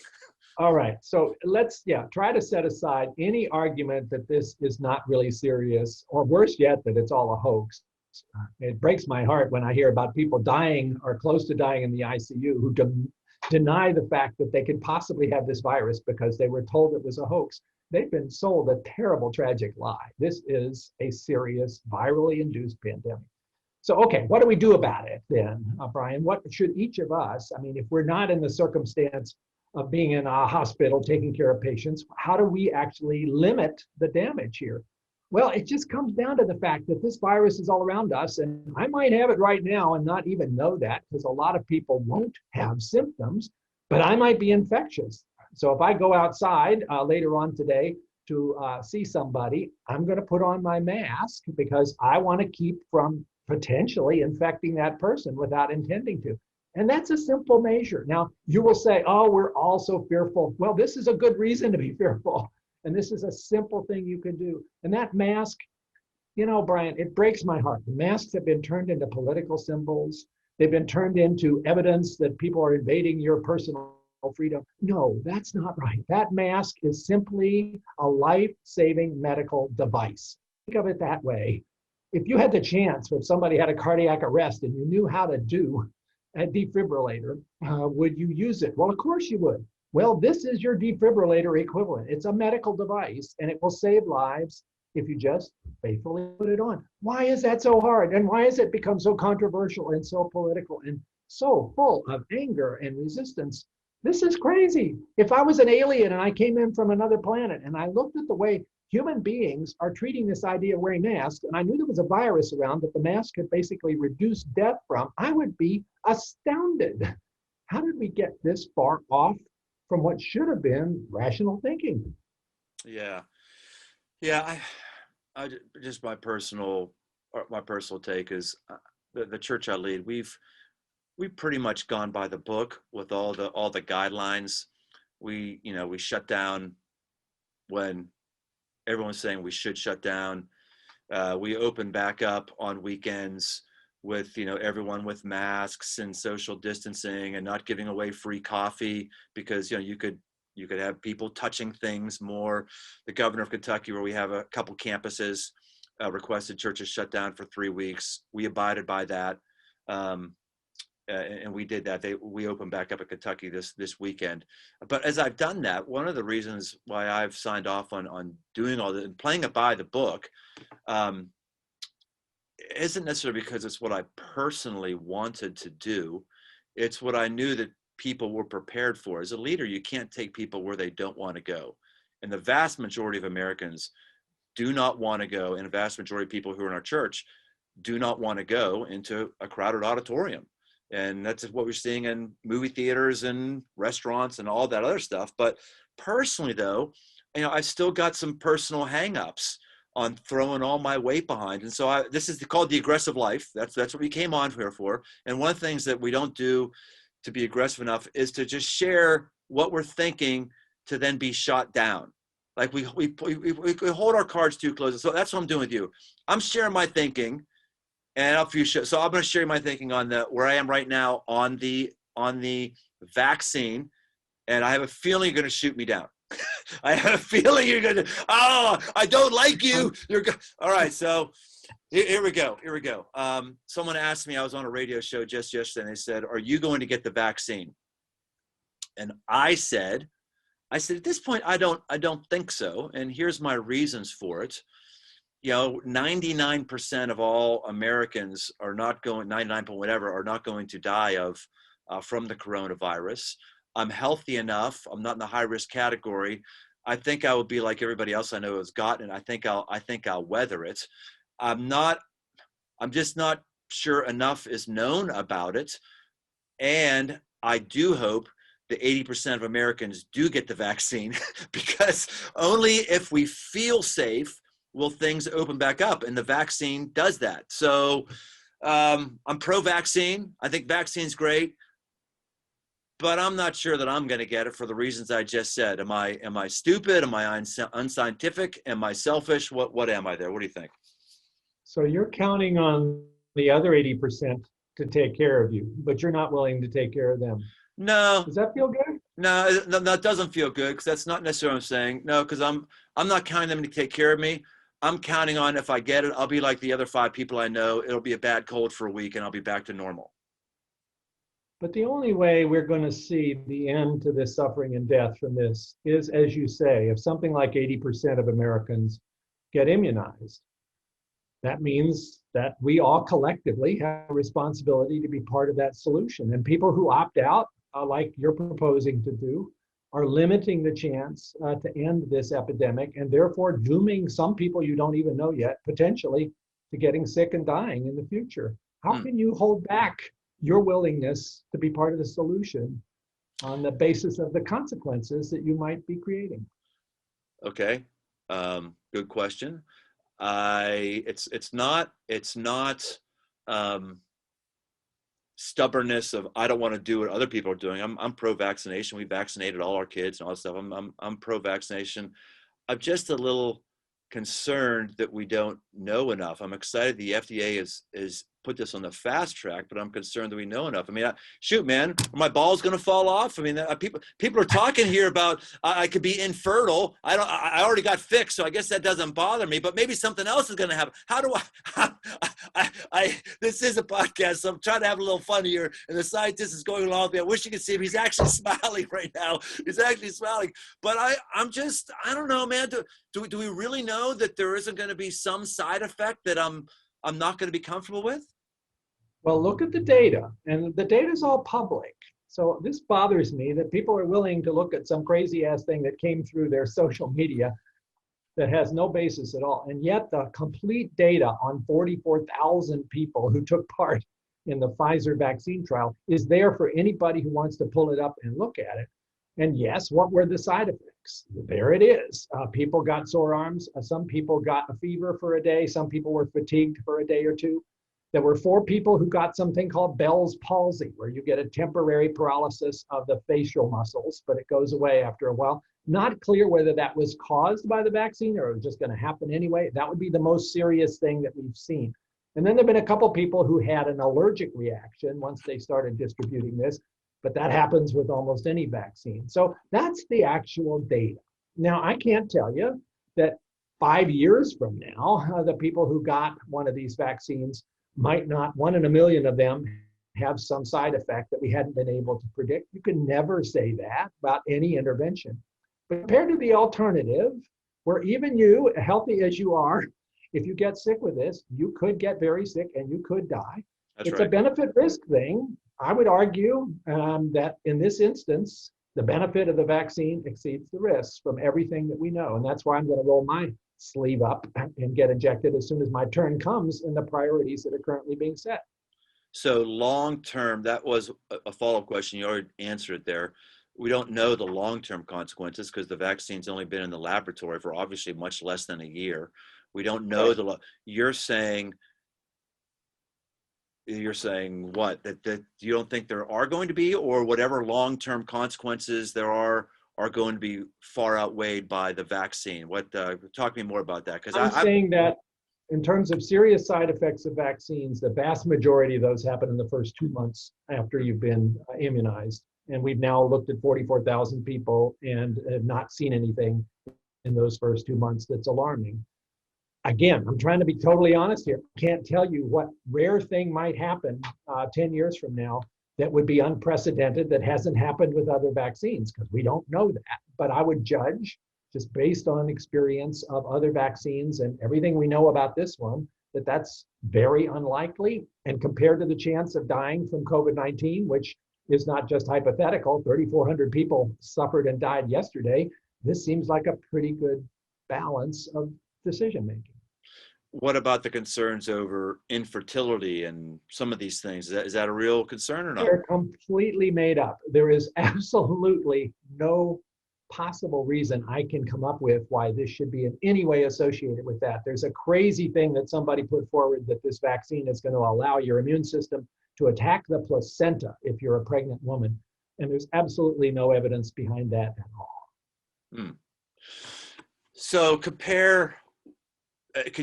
All right, so let's try to set aside any argument that this is not really serious, or worse yet, that it's all a hoax. It breaks my heart when I hear about people dying or close to dying in the ICU who deny the fact that they could possibly have this virus because they were told it was a hoax. They've been sold a terrible, tragic lie. This is a serious virally induced pandemic. So, okay, what do we do about it then, Brian? What should each of us, I mean, if we're not in the circumstance of being in a hospital taking care of patients, how do we actually limit the damage here? Well, it just comes down to the fact that this virus is all around us, and I might have it right now and not even know that because a lot of people won't have symptoms, but I might be infectious. So if I go outside later on today to see somebody, I'm going to put on my mask because I want to keep from potentially infecting that person without intending to. And that's a simple measure. Now, you will say, oh, we're all so fearful. Well, this is a good reason to be fearful. And this is a simple thing you can do. And that mask, you know, Brian, it breaks my heart. The masks have been turned into political symbols. They've been turned into evidence that people are invading your personal freedom. No, that's not right. That mask is simply a life-saving medical device. Think of it that way. If you had the chance, if somebody had a cardiac arrest and you knew how to do a defibrillator, would you use it? Well, of course you would. Well, this is your defibrillator equivalent. It's a medical device and it will save lives if you just faithfully put it on. Why is that so hard? And why has it become so controversial and so political and so full of anger and resistance? This is crazy. If I was an alien and I came in from another planet and I looked at the way human beings are treating this idea of wearing masks, and I knew there was a virus around that the mask could basically reduce death from, I would be astounded. How did we get this far off from what should have been rational thinking? Yeah, yeah. I just my personal take is the church I lead. we've pretty much gone by the book with all the guidelines. We shut down when everyone's saying we should shut down. We open back up on weekends with everyone with masks and social distancing and not giving away free coffee because you could have people touching things more. The governor of Kentucky, where we have a couple campuses, requested churches shut down for 3 weeks. We abided by that, and we did that. We opened back up in Kentucky this weekend. But as I've done that, one of the reasons why I've signed off on doing all this and playing it by the book isn't necessarily because it's what I personally wanted to do. It's what I knew that people were prepared for. As a leader, you can't take people where they don't want to go. And the vast majority of Americans do not want to go, and a vast majority of people who are in our church do not want to go into a crowded auditorium. And that's what we're seeing in movie theaters and restaurants and all that other stuff. But personally, though, I've still got some personal hangups on throwing all my weight behind. And so this is called the aggressive life. That's what we came on here for. And one of the things that we don't do to be aggressive enough is to just share what we're thinking to then be shot down. Like we hold our cards too close. So that's what I'm doing with you. I'm sharing my thinking, and so I'm going to share my thinking on where I am right now on the vaccine, and I have a feeling you're going to shoot me down. I have a feeling you're going to. Oh, I don't like you. All right, so here we go. Someone asked me. I was on a radio show just yesterday, and they said, "Are you going to get the vaccine?" And I said, at this point, I don't think so. And here's my reasons for it. 99% of all Americans are not going, 99 point whatever, are not going to die from the coronavirus. I'm healthy enough. I'm not in the high risk category. I think I will be like everybody else I know has gotten it. I think I'll weather it. I'm just not sure enough is known about it. And I do hope that 80% of Americans do get the vaccine because only if we feel safe will things open back up, and the vaccine does that. So I'm pro-vaccine. I think vaccine's great, but I'm not sure that I'm going to get it for the reasons I just said. Am I stupid? Am I unscientific? Am I selfish? What am I there? What do you think? So you're counting on the other 80% to take care of you, but you're not willing to take care of them. No. Does that feel good? No, that doesn't feel good, because that's not necessarily what I'm saying. No, because I'm not counting them to take care of me. I'm counting on, if I get it, I'll be like the other 5 people I know. It'll be a bad cold for a week, and I'll be back to normal. But the only way we're going to see the end to this suffering and death from this is, as you say, if something like 80% of Americans get immunized. That means that we all collectively have a responsibility to be part of that solution. And people who opt out, like you're proposing to do, are limiting the chance to end this epidemic, and therefore dooming some people you don't even know yet, potentially, to getting sick and dying in the future. How can you hold back your willingness to be part of the solution on the basis of the consequences that you might be creating? Okay, good question. It's not stubbornness of I don't want to do what other people are doing. I'm pro-vaccination. We vaccinated all our kids and all that stuff. I'm pro-vaccination. I'm just a little concerned that we don't know enough. I'm excited the FDA is put this on the fast track, but I'm concerned that we know enough. I mean, shoot, man, are my balls going to fall off? I mean, people are talking here about I could be infertile. I already got fixed, so I guess that doesn't bother me. But maybe something else is going to happen. How do I? This is a podcast, so I'm trying to have a little fun here. And the scientist is going along with me. I wish you could see him. He's actually smiling right now. He's actually smiling. But I don't know, man. Do we really know that there isn't going to be some side effect that I'm not going to be comfortable with? Well, look at the data, and the data is all public. So this bothers me that people are willing to look at some crazy ass thing that came through their social media that has no basis at all. And yet the complete data on 44,000 people who took part in the Pfizer vaccine trial is there for anybody who wants to pull it up and look at it. And yes, what were the side effects? There it is. People got sore arms. Some people got a fever for a day. Some people were fatigued for a day or two. There were 4 people who got something called Bell's palsy, where you get a temporary paralysis of the facial muscles, but it goes away after a while. Not clear whether that was caused by the vaccine or it was just going to happen anyway. That would be the most serious thing that we've seen. And then there have been a couple people who had an allergic reaction once they started distributing this, but that happens with almost any vaccine. So that's the actual data. Now, I can't tell you that 5 years from now, the people who got one of these vaccines might not, 1 in a million of them, have some side effect that we hadn't been able to predict. You can never say that about any intervention. But compared to the alternative, where even you, healthy as you are, if you get sick with this, you could get very sick and you could die. It's right. A benefit risk thing. I would argue that in this instance, the benefit of the vaccine exceeds the risks from everything that we know. And that's why I'm going to roll my sleeve up and get injected as soon as my turn comes in the priorities that are currently being set. So long term, that was a follow-up question. You already answered there. We don't know the long-term consequences because the vaccine's only been in the laboratory for obviously much less than a year. We don't know you're saying what? That you don't think there are going to be, or whatever long-term consequences there are going to be far outweighed by the vaccine? What? Talk to me more about that. Because I'm saying that in terms of serious side effects of vaccines, the vast majority of those happen in the first 2 months after you've been immunized. And we've now looked at 44,000 people and have not seen anything in those first 2 months that's alarming. Again, I'm trying to be totally honest here. I can't tell you what rare thing might happen 10 years from now that would be unprecedented that hasn't happened with other vaccines, because we don't know that. But I would judge, just based on experience of other vaccines and everything we know about this one, that that's very unlikely. And compared to the chance of dying from COVID-19, which is not just hypothetical, 3,400 people suffered and died yesterday, this seems like a pretty good balance of decision making. What about the concerns over infertility and some of these things? Is that a real concern or not? They're completely made up. There is absolutely no possible reason I can come up with why this should be in any way associated with that. There's a crazy thing that somebody put forward that this vaccine is going to allow your immune system to attack the placenta if you're a pregnant woman. And there's absolutely no evidence behind that at all. So could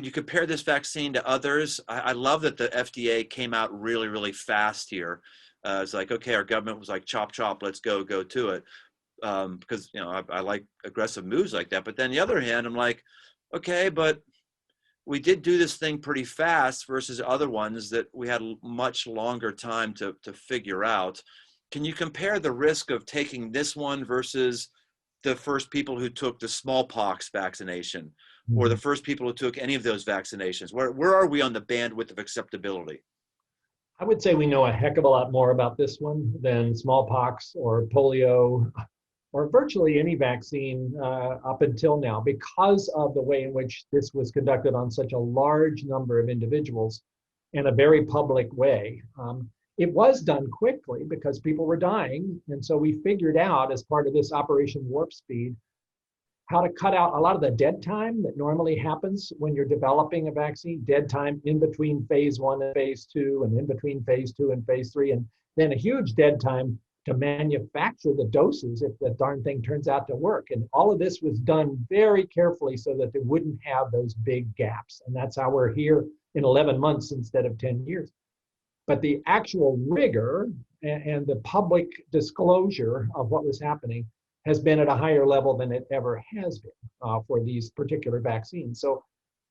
you compare this vaccine to others? I love that the FDA came out really, really fast here. It's like, okay, our government was like, chop, chop, let's go to it. Because, I like aggressive moves like that. But then the other hand, I'm like, okay, but we did do this thing pretty fast versus other ones that we had much longer time to figure out. Can you compare the risk of taking this one versus the first people who took the smallpox vaccination, or the first people who took any of those vaccinations? Where are we on the bandwidth of acceptability? I would say we know a heck of a lot more about this one than smallpox or polio or virtually any vaccine up until now, because of the way in which this was conducted on such a large number of individuals in a very public way. It was done quickly because people were dying. And so we figured out, as part of this Operation Warp Speed, how to cut out a lot of the dead time that normally happens when you're developing a vaccine, dead time in between phase 1 and phase 2, and in between phase 2 and phase 3, and then a huge dead time to manufacture the doses if the darn thing turns out to work. And all of this was done very carefully so that they wouldn't have those big gaps. And that's how we're here in 11 months instead of 10 years. But the actual rigor and the public disclosure of what was happening has been at a higher level than it ever has been for these particular vaccines. So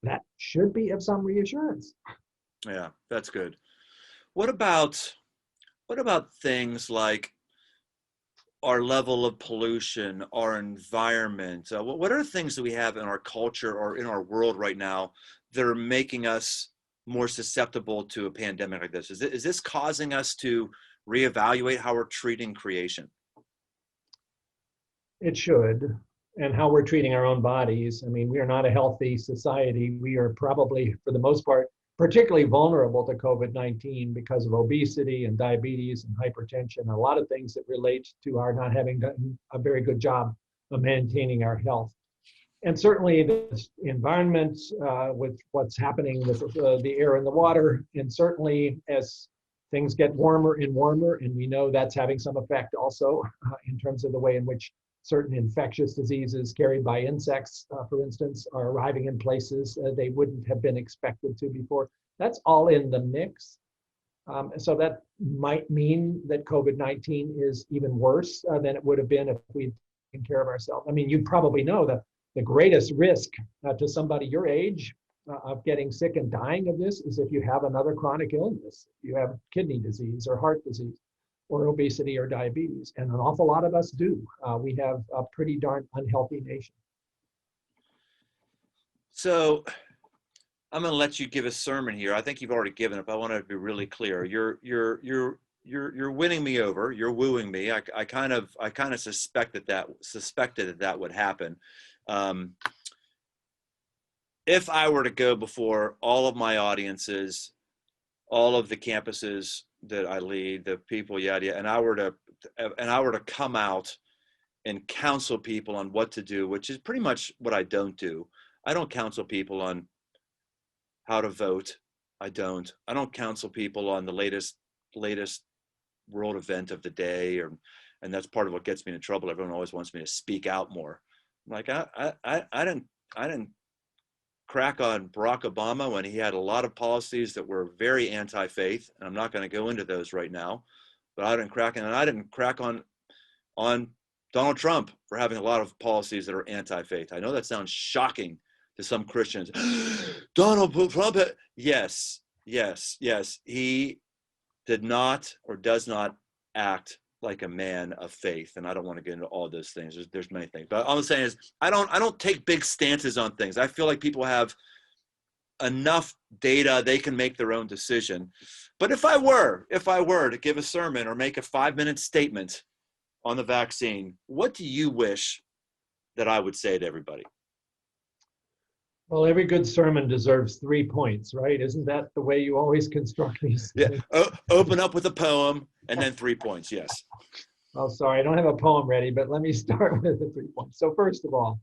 that should be of some reassurance. Yeah, that's good. What about things like our level of pollution, our environment? What are things that we have in our culture or in our world right now that are making us more susceptible to a pandemic like this? Is this causing us to reevaluate how we're treating creation? It should, and how we're treating our own bodies. I mean, we are not a healthy society. We are probably, for the most part, particularly vulnerable to COVID-19 because of obesity and diabetes and hypertension, a lot of things that relate to our not having done a very good job of maintaining our health. And certainly the environment with what's happening with the air and the water, and certainly as things get warmer and warmer, and we know that's having some effect also in terms of the way in which certain infectious diseases carried by insects, for instance, are arriving in places they wouldn't have been expected to before. That's all in the mix. So that might mean that COVID-19 is even worse than it would have been if we'd taken care of ourselves. I mean, you probably know that the greatest risk to somebody your age of getting sick and dying of this is if you have another chronic illness. If you have kidney disease or heart disease or obesity or diabetes, and an awful lot of us do. We have a pretty darn unhealthy nation. So I'm going to let you give a sermon here. I think you've already given it, but I want to be really clear. You're winning me over. You're wooing me. I kind of suspected that would happen. If I were to go before all of my audiences, all of the campuses that I lead, the people, yada, and I were to come out and counsel people on what to do, which is pretty much what I don't do. I don't counsel people on how to vote. I don't counsel people on the latest world event of the day, and that's part of what gets me in trouble. Everyone always wants me to speak out more. Like I didn't crack on Barack Obama when he had a lot of policies that were very anti-faith, and I'm not going to go into those right now. But I didn't crack on Donald Trump for having a lot of policies that are anti-faith. I know that sounds shocking to some Christians. Donald Trump, yes. He did not or does not act like a man of faith, and I don't want to get into all those things. There's many things, but all I'm saying is I don't take big stances on things. I feel like people have enough data; they can make their own decision. But if I were to give a sermon or make a 5-minute statement on the vaccine, what do you wish that I would say to everybody? Well, every good sermon deserves 3 points, right? Isn't that the way you always construct these things? Yeah, open up with a poem and then 3 points, yes. Oh, sorry, I don't have a poem ready, but let me start with the 3 points. So first of all,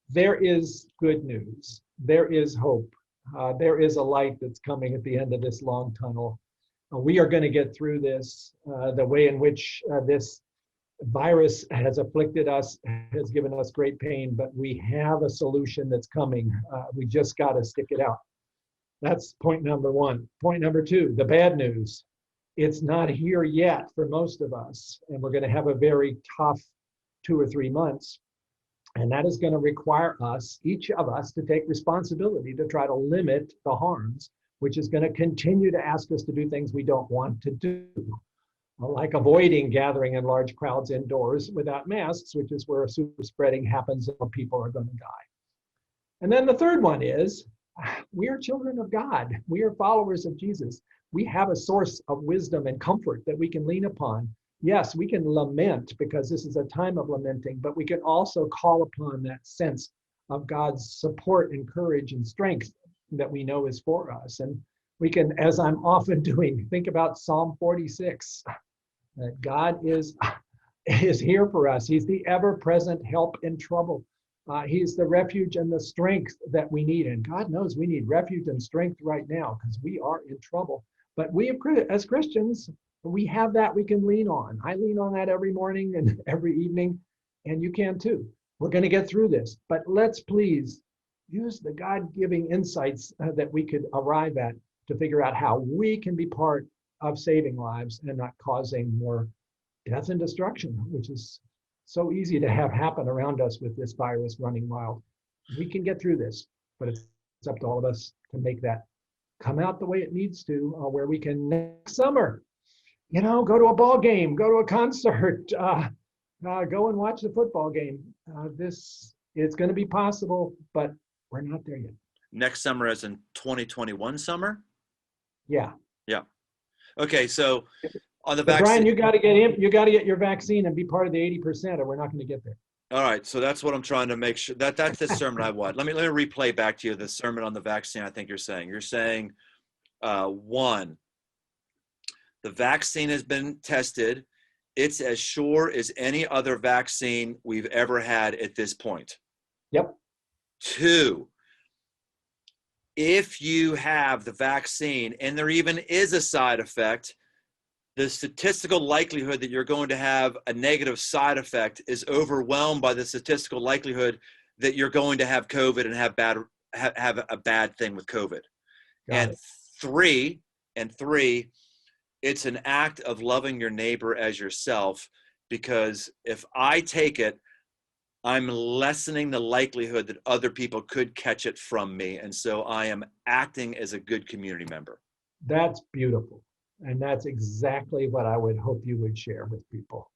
there is good news. There is hope. There is a light that's coming at the end of this long tunnel. We are going to get through this. The way in which this virus has afflicted us has given us great pain, but we have a solution that's coming. We just got to stick it out. That's point number one. Point number two, the bad news. It's not here yet for most of us, and we're going to have a very tough 2 or 3 months. And that is going to require us, each of us, to take responsibility to try to limit the harms, which is going to continue to ask us to do things we don't want to do, like avoiding gathering in large crowds indoors without masks, which is where super spreading happens and people are going to die. And then the third one is, we are children of God. We are followers of Jesus. We have a source of wisdom and comfort that we can lean upon. Yes, we can lament because this is a time of lamenting, but we can also call upon that sense of God's support and courage and strength that we know is for us. And we can, as I'm often doing, think about Psalm 46, that God is here for us. He's the ever-present help in trouble. He's the refuge and the strength that we need. And God knows we need refuge and strength right now because we are in trouble. But we, as Christians, we have that we can lean on. I lean on that every morning and every evening, and you can too. We're going to get through this. But let's please use the God-giving insights that we could arrive at to figure out how we can be part of saving lives and not causing more death and destruction, which is so easy to have happen around us with this virus running wild. We can get through this, but it's up to all of us to make that come out the way it needs to, where we can next summer, go to a ball game, go to a concert, go and watch the football game. It's going to be possible, but we're not there yet. Next summer as in 2021 summer? Yeah. Okay, so on the vaccine. Brian, you got to get your vaccine and be part of the 80%, or we're not going to get there. All right, so that's what I'm trying to make sure. That's the sermon I want. Let me replay back to you the sermon on the vaccine. I think you're saying. You're saying, one, the vaccine has been tested. It's as sure as any other vaccine we've ever had at this point. Yep. Two, if you have the vaccine and there even is a side effect, the statistical likelihood that you're going to have a negative side effect is overwhelmed by the statistical likelihood that you're going to have COVID and have a bad thing with COVID. And three, it's an act of loving your neighbor as yourself, because if I take it, I'm lessening the likelihood that other people could catch it from me. And so I am acting as a good community member. That's beautiful. And that's exactly what I would hope you would share with people.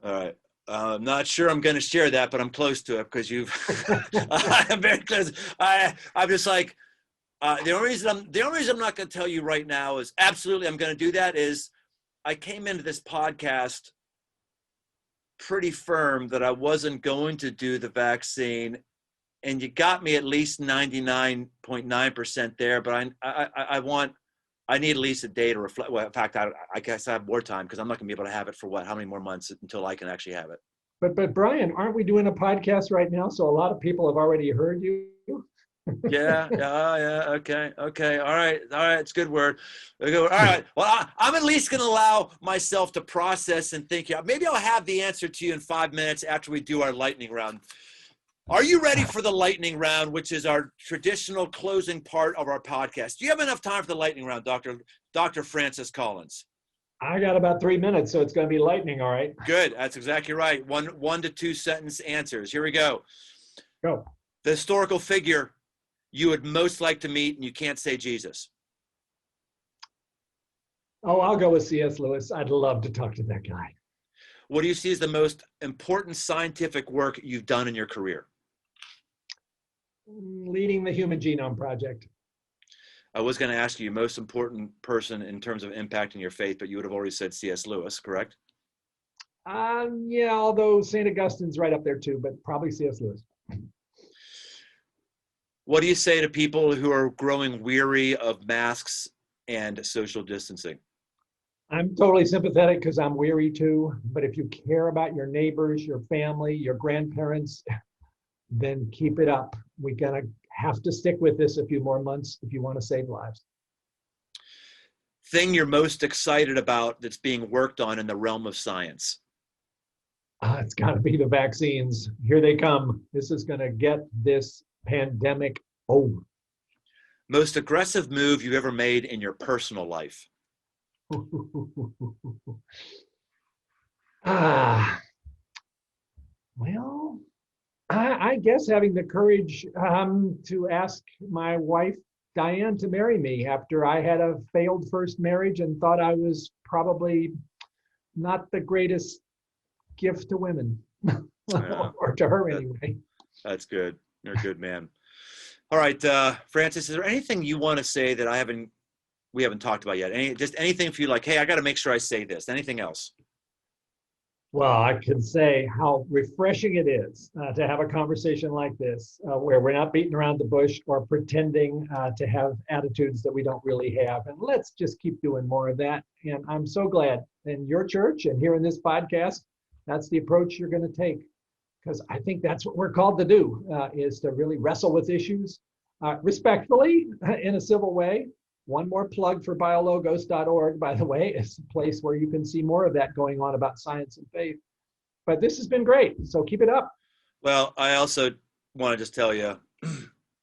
All right. I'm not sure I'm going to share that, but I'm close to it because I'm very close. I'm just like, the only reason I'm not going to tell you right now is absolutely I'm going to do that is I came into this podcast pretty firm that I wasn't going to do the vaccine, and you got me at least 99.9% there, but I need at least a day to reflect. Well, in fact, I guess I have more time because I'm not going to be able to have it for how many more months until I can actually have it. But Brian, aren't we doing a podcast right now? So a lot of people have already heard you. Yeah. Okay. All right. It's a good word. All right. Well, I'm at least going to allow myself to process and think. Maybe I'll have the answer to you in 5 minutes after we do our lightning round. Are you ready for the lightning round, which is our traditional closing part of our podcast? Do you have enough time for the lightning round, Dr. Francis Collins? I got about 3 minutes, so it's going to be lightning, all right? Good. That's exactly right. One to two sentence answers. Here we go. Go. The historical figure you would most like to meet, and you can't say Jesus. Oh, I'll go with C.S. Lewis. I'd love to talk to that guy. What do you see as the most important scientific work you've done in your career? Leading the Human Genome Project. I was going to ask you most important person in terms of impacting your faith, but you would have already said C.S. Lewis, correct? Yeah, although St. Augustine's right up there too, but probably C.S. Lewis. What do you say to people who are growing weary of masks and social distancing? I'm totally sympathetic because I'm weary too. But if you care about your neighbors, your family, your grandparents, then keep it up. We're going to have to stick with this a few more months if you want to save lives. Thing you're most excited about that's being worked on in the realm of science? It's got to be the vaccines. Here they come. This is going to get this pandemic over. Most aggressive move you've ever made in your personal life? Well, I guess having the courage to ask my wife, Diane, to marry me after I had a failed first marriage and thought I was probably not the greatest gift to women, or to her anyway. That's good. You're a good man. All right, Francis, is there anything you want to say that we haven't talked about yet? Just anything for you, like, hey, I got to make sure I say this. Anything else? Well, I can say how refreshing it is to have a conversation like this, where we're not beating around the bush or pretending to have attitudes that we don't really have. And let's just keep doing more of that. And I'm so glad in your church and here in this podcast, that's the approach you're going to take. Because I think that's what we're called to do, is to really wrestle with issues respectfully in a civil way. One more plug for biologos.org, by the way. It's a place where you can see more of that going on about science and faith. But this has been great, so keep it up. Well, I also want to just tell you,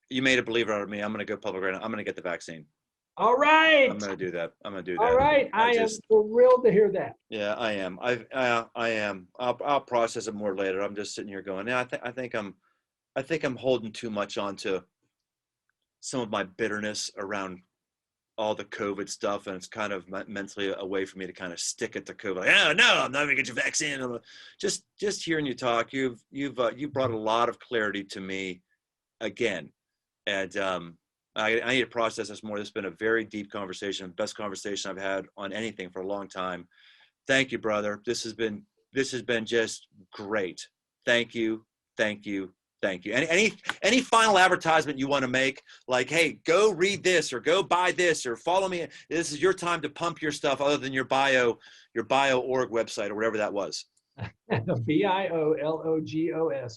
you made a believer out of me. I'm going to go public right now. I'm going to get the vaccine. All right. I'm going to do that. All right. I am thrilled to hear that. Yeah, I am. I am. I'll process it more later. I'm just sitting here going, yeah, I think I'm holding too much onto some of my bitterness around all the COVID stuff, and it's kind of mentally a way for me to kind of stick it to COVID. Like, oh, no, I'm not going to get your vaccine. Just hearing you talk, you've brought a lot of clarity to me again, and I need to process this more. This has been a very deep conversation, best conversation I've had on anything for a long time. Thank you, brother. This has been just great. Thank you. Any final advertisement you want to make? Like, hey, go read this or go buy this or follow me. This is your time to pump your stuff other than your bio.org website or whatever that was. BIOLOGOS,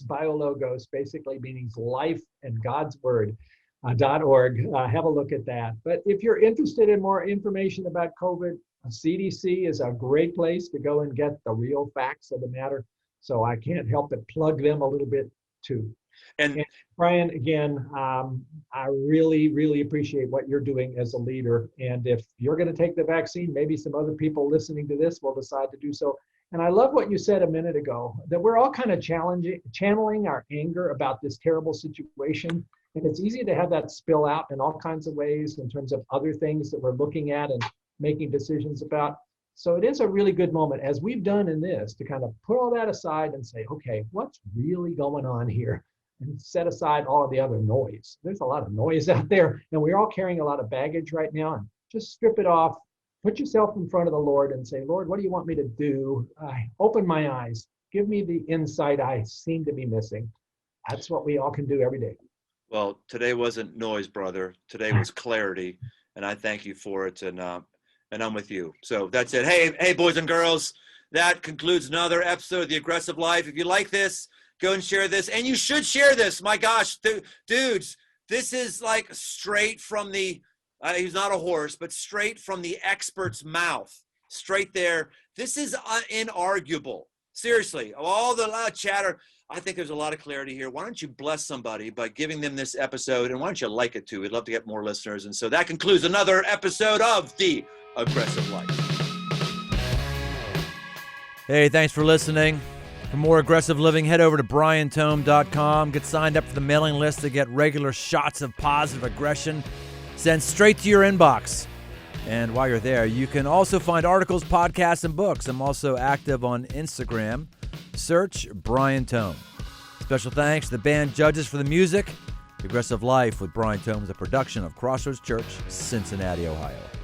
biologos, basically meaning life and God's word. .org. Have a look at that. But if you're interested in more information about COVID, CDC is a great place to go and get the real facts of the matter. So I can't help but plug them a little bit too. And Brian, again, I really, really appreciate what you're doing as a leader. And if you're going to take the vaccine, maybe some other people listening to this will decide to do so. And I love what you said a minute ago, that we're all kind of channeling our anger about this terrible situation. And it's easy to have that spill out in all kinds of ways in terms of other things that we're looking at and making decisions about. So it is a really good moment, as we've done in this, to kind of put all that aside and say, okay, what's really going on here? And set aside all of the other noise. There's a lot of noise out there, and we're all carrying a lot of baggage right now. And just strip it off, put yourself in front of the Lord and say, Lord, what do you want me to do? Open my eyes. Give me the insight I seem to be missing. That's what we all can do every day. Well, today wasn't noise, brother. Today was clarity, and I thank you for it. And I'm with you. So that's it. Hey, boys and girls, that concludes another episode of The Aggressive Life. If you like this, go and share this. And you should share this. My gosh, dudes, this is like straight from the, he's not a horse, but straight from the expert's mouth. Straight there. This is inarguable. Seriously, all the loud chatter, I think there's a lot of clarity here. Why don't you bless somebody by giving them this episode, and why don't you like it too? We'd love to get more listeners. And so that concludes another episode of The Aggressive Life. Hey, thanks for listening. For more aggressive living, head over to briantome.com. Get signed up for the mailing list to get regular shots of positive aggression sent straight to your inbox. And while you're there, you can also find articles, podcasts, and books. I'm also active on Instagram. Search Brian Tome. Special thanks to the band judges for the music. The Aggressive Life with Brian Tome is a production of Crossroads Church, Cincinnati, Ohio.